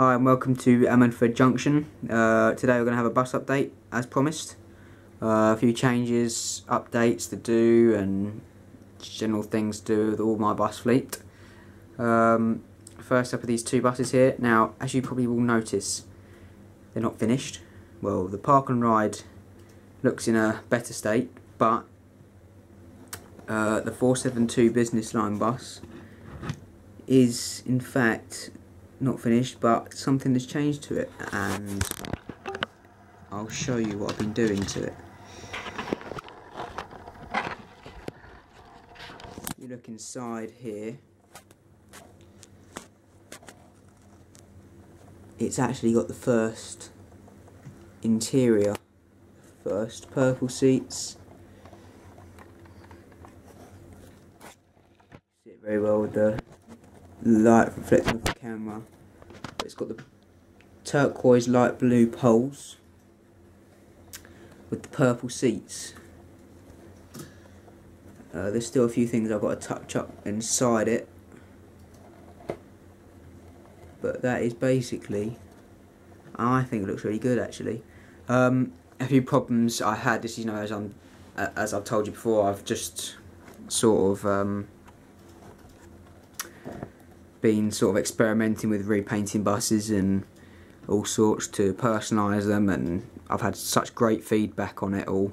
Hi and welcome to Ammanford Junction. Today we're going to have a bus update as promised. A few changes, updates to do and general things to do with all my bus fleet. First up are these two buses here. Now, as you probably will notice, they're not finished. Well, the park and ride looks in a better state, but the 472 business line bus is in fact not finished, but something has changed to it, and I'll show you what I've been doing to it. You look inside here, it's actually got the first interior, first purple seats. See it very well with the light reflecting off the camera. It's got the turquoise light blue poles with the purple seats. There's still a few things I've got to touch up inside it, but that is basically, I think it looks really good actually. A few problems I had, this is, you know, as I've told you before, I've just sort of been experimenting with repainting buses and all sorts to personalise them, and I've had such great feedback on it all.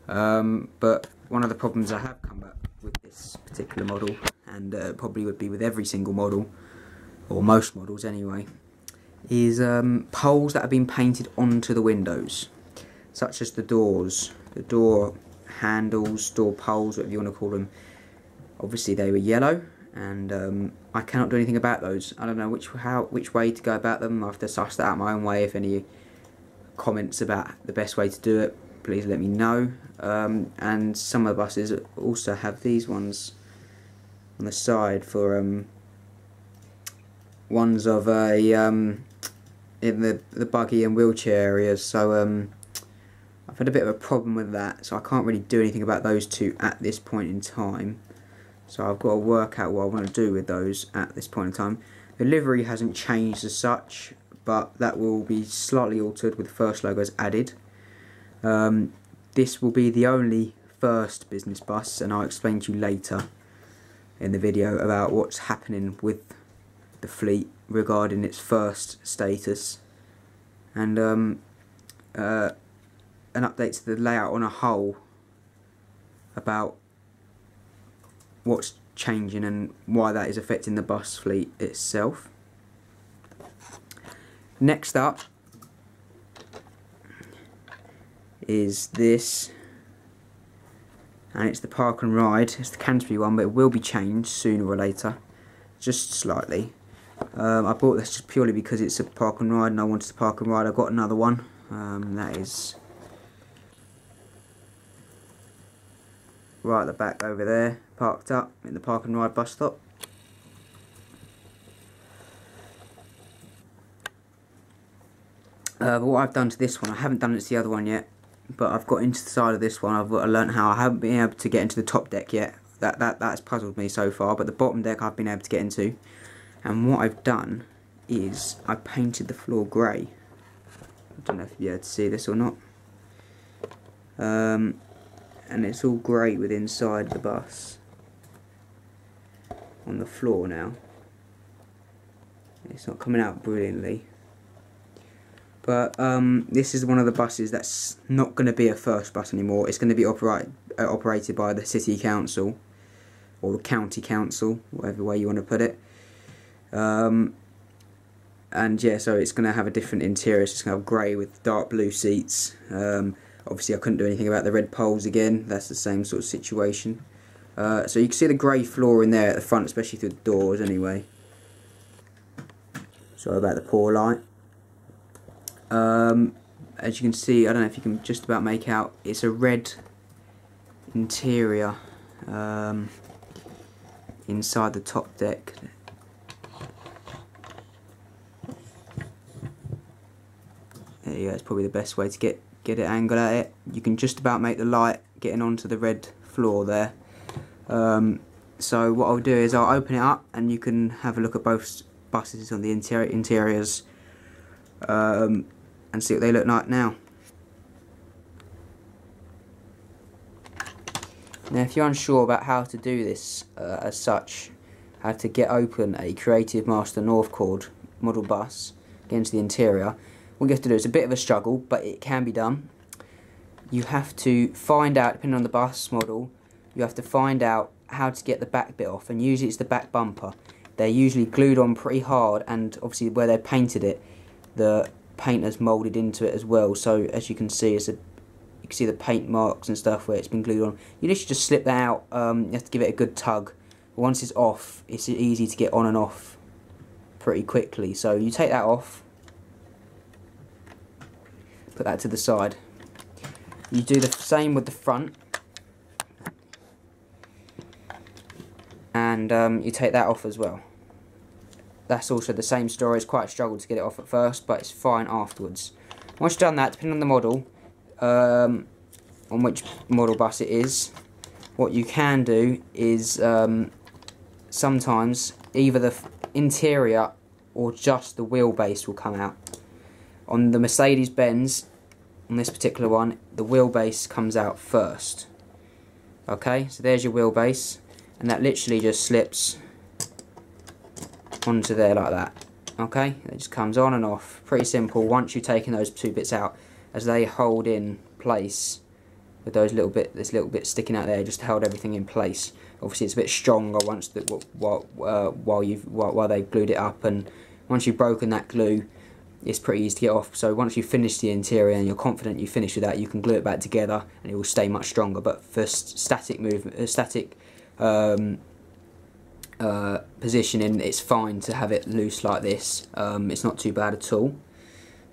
But one of the problems I have come up with this particular model, and probably would be with every single model, or most models anyway, is poles that have been painted onto the windows, such as the doors, the door handles, door poles, whatever you want to call them. Obviously they were yellow, and I cannot do anything about those. I don't know which way to go about them. I have to suss that out my own way. If any comments about the best way to do it, please let me know. And some of the buses also have these ones on the side for ones of a in the buggy and wheelchair areas. So I've had a bit of a problem with that, so I can't really do anything about those two at this point in time. So I've got to work out what I want to do with those at this point in time. The livery hasn't changed as such, but that will be slightly altered with the first logos added. This will be the only first business bus, and I'll explain to you later in the video about what's happening with the fleet regarding its first status, and an update to the layout on a whole about what's changing and why that is affecting the bus fleet itself. Next up is this, and it's the park and ride. It's the Canterbury one, but it will be changed sooner or later, just slightly. I bought this just purely because it's a park and ride and I wanted to park and ride. I've got another one, that is right at the back over there, parked up in the park and ride bus stop. But what I've done to this one, I haven't done it to the other one yet, but I've got into the side of this one. I've learnt how. I haven't been able to get into the top deck yet. That's puzzled me so far, but the bottom deck I've been able to get into. And what I've done is I painted the floor grey. I don't know if you're able to see this or not. And it's all grey with inside the bus on the floor now. It's not coming out brilliantly, but this is one of the buses that's not going to be a first bus anymore. It's going to be operated by the city council or the county council, whatever way you want to put it. And yeah, so it's going to have a different interior. It's just going to have grey with dark blue seats. Obviously I couldn't do anything about the red poles again, that's the same sort of situation. So you can see the grey floor in there at the front, especially through the doors anyway. Sorry about the poor light. As you can see, I don't know if you can just about make out, it's a red interior inside the top deck. There you go, it's probably the best way to get it angled at it. You can just about make the light getting onto the red floor there. So what I'll do is I'll open it up and you can have a look at both buses on the interiors, and see what they look like now. Now, if you're unsure about how to do this as such, how to get open a Creative Master North Chord model bus, get into the interior, what you have to do is a bit of a struggle, but it can be done. You have to find out, depending on the bus model, you have to find out how to get the back bit off, and usually it's the back bumper. They're usually glued on pretty hard, and obviously where they painted it, the paint has moulded into it as well, so as you can see, you can see the paint marks and stuff where it's been glued on. You literally just slip that out, you have to give it a good tug. But once it's off, it's easy to get on and off pretty quickly. So you take that off, put that to the side. You do the same with the front, and you take that off as well. That's also the same story. It's quite a struggle to get it off at first, but it's fine afterwards. Once you've done that, depending on the model, on which model bus it is, what you can do is sometimes either the interior or just the wheelbase will come out. On the Mercedes-Benz, on this particular one, the wheelbase comes out first. Okay, so there's your wheelbase, and that literally just slips onto there like that. Okay, it just comes on and off. Pretty simple once you've taken those two bits out, as they hold in place with those this little bit sticking out there, just to hold everything in place. Obviously it's a bit stronger once while they've glued it up, and once you've broken that glue, it's pretty easy to get off. So once you've finished the interior and you're confident you've finished with that, you can glue it back together and it will stay much stronger. But for static positioning, it's fine to have it loose like this. It's not too bad at all.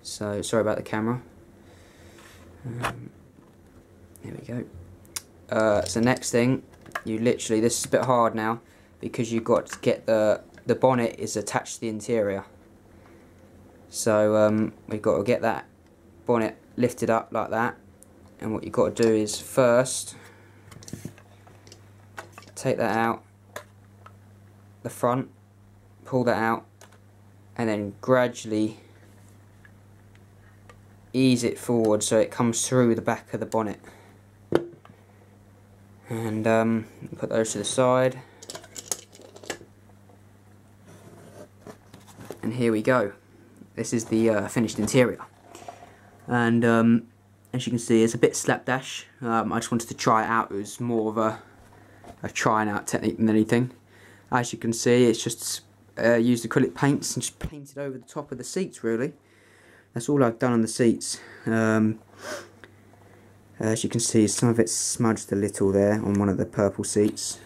So sorry about the camera. There we go. So next thing, you literally, this is a bit hard now because you've got to get the bonnet is attached to the interior. So we've got to get that bonnet lifted up like that, and what you've got to do is first take that out, the front, pull that out, and then gradually ease it forward so it comes through the back of the bonnet. And put those to the side, and here we go. This is the finished interior, and as you can see, it's a bit slapdash. I just wanted to try it out. It was more of a trying out technique than anything. As you can see, it's just used acrylic paints and just painted over the top of the seats, really. That's all I've done on the seats. As you can see, some of it's smudged a little there on one of the purple seats.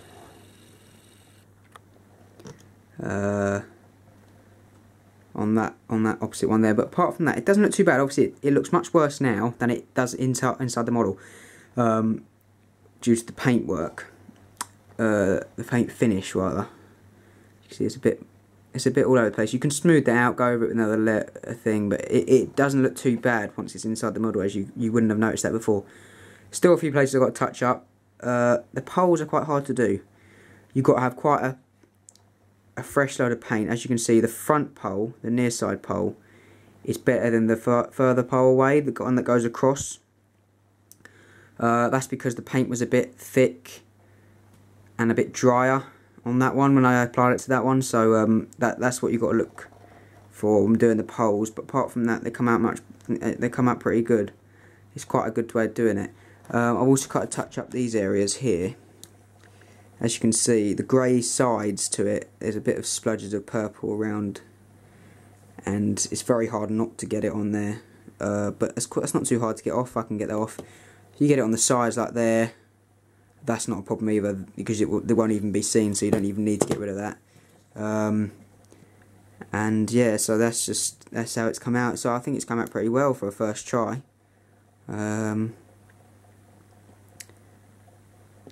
On that opposite one there, but apart from that, it doesn't look too bad. Obviously, it looks much worse now than it does inside the model, due to the paintwork, the paint finish rather. You see, it's a bit all over the place. You can smooth that out, go over it with another thing, but it doesn't look too bad once it's inside the model, as you wouldn't have noticed that before. Still a few places I've got to touch up. The poles are quite hard to do. You've got to have quite a fresh load of paint. As you can see, the front pole, the near side pole, is better than the further pole away, the one that goes across. That's because the paint was a bit thick and a bit drier on that one when I applied it to that one, so that's what you've got to look for when doing the poles. But apart from that, they come out pretty good. It's quite a good way of doing it. I've also got to touch up these areas here. As you can see, the grey sides to it, there's a bit of spludges of purple around, and it's very hard not to get it on there. But that's not too hard to get off. I can get that off. You get it on the sides like there. That's not a problem either, because they won't even be seen, so you don't even need to get rid of that. And yeah, so that's how it's come out. So I think it's come out pretty well for a first try.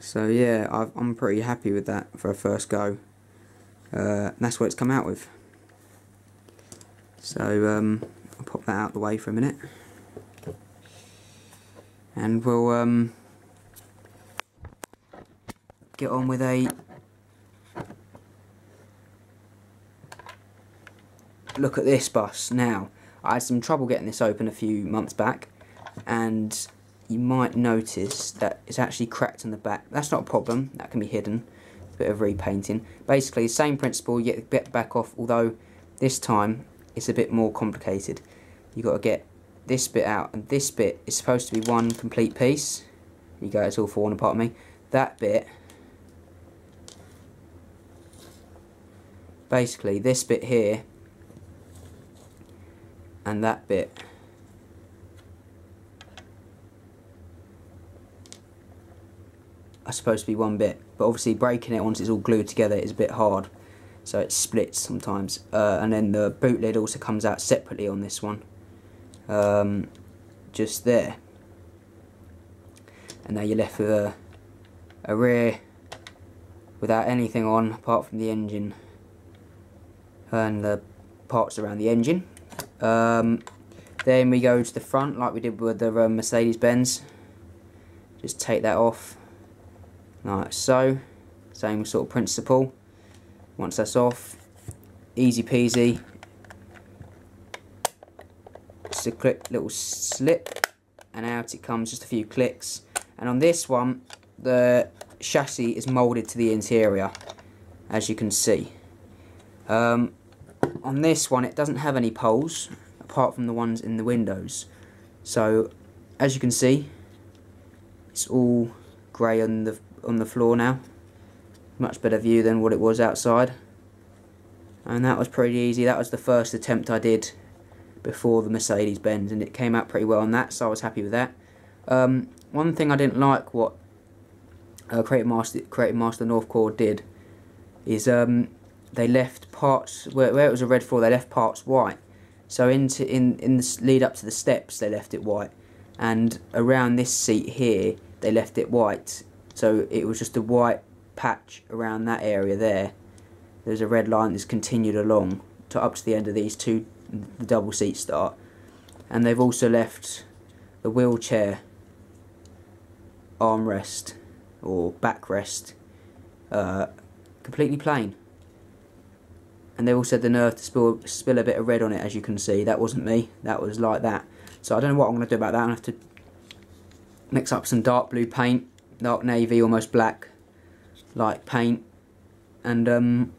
So yeah, I'm pretty happy with that for a first go. And that's what it's come out with. So I'll pop that out of the way for a minute, and we'll get on with look at this bus now. I had some trouble getting this open a few months back, and you might notice that it's actually cracked on the back. That's not a problem, that can be hidden. A bit of repainting. Basically, same principle, you get the bit back off, although this time it's a bit more complicated. You've got to get this bit out, and this bit is supposed to be one complete piece. You go, it's all falling apart on me. That bit, basically this bit here, and that bit are supposed to be one bit, but obviously breaking it once it's all glued together is a bit hard, so it splits sometimes. And then the boot lid also comes out separately on this one, just there. And now you're left with a rear without anything on apart from the engine and the parts around the engine. Then we go to the front like we did with the Mercedes-Benz. Just take that off like so. Same sort of principle. Once that's off, easy peasy. Just a quick little slip and out it comes, just a few clicks. And on this one, the chassis is moulded to the interior, as you can see. On this one, it doesn't have any poles, apart from the ones in the windows. So, as you can see, it's all grey on the floor now. Much better view than what it was outside. And that was pretty easy. That was the first attempt I did before the Mercedes-Benz, and it came out pretty well on that, so I was happy with that. One thing I didn't like what Creative Master Northcore did is they left parts where it was a red floor. They left parts white. So in the lead up to the steps, they left it white, and around this seat here, they left it white. So it was just a white patch around that area there. There's a red line that's continued along to up to the end of these two, the double seat start, and they've also left the wheelchair armrest or backrest completely plain. And they also had the nerve to spill a bit of red on it, as you can see. That wasn't me, that was like that. So I don't know what I'm going to do about that. I'm going to have to mix up some dark blue paint, dark navy, almost black, like paint, and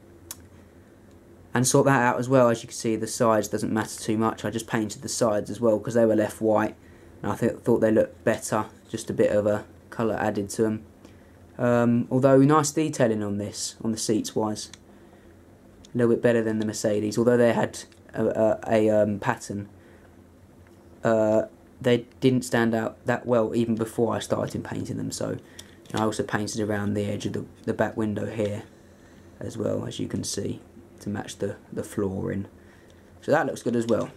sort that out as well. As you can see, the sides doesn't matter too much. I just painted the sides as well because they were left white, and I thought they looked better, just a bit of a colour added to them. Although nice detailing on this, on the seats wise. A little bit better than the Mercedes, although they had a pattern. They didn't stand out that well even before I started painting them. So I also painted around the edge of the back window here as well, as you can see, to match the flooring. So that looks good as well.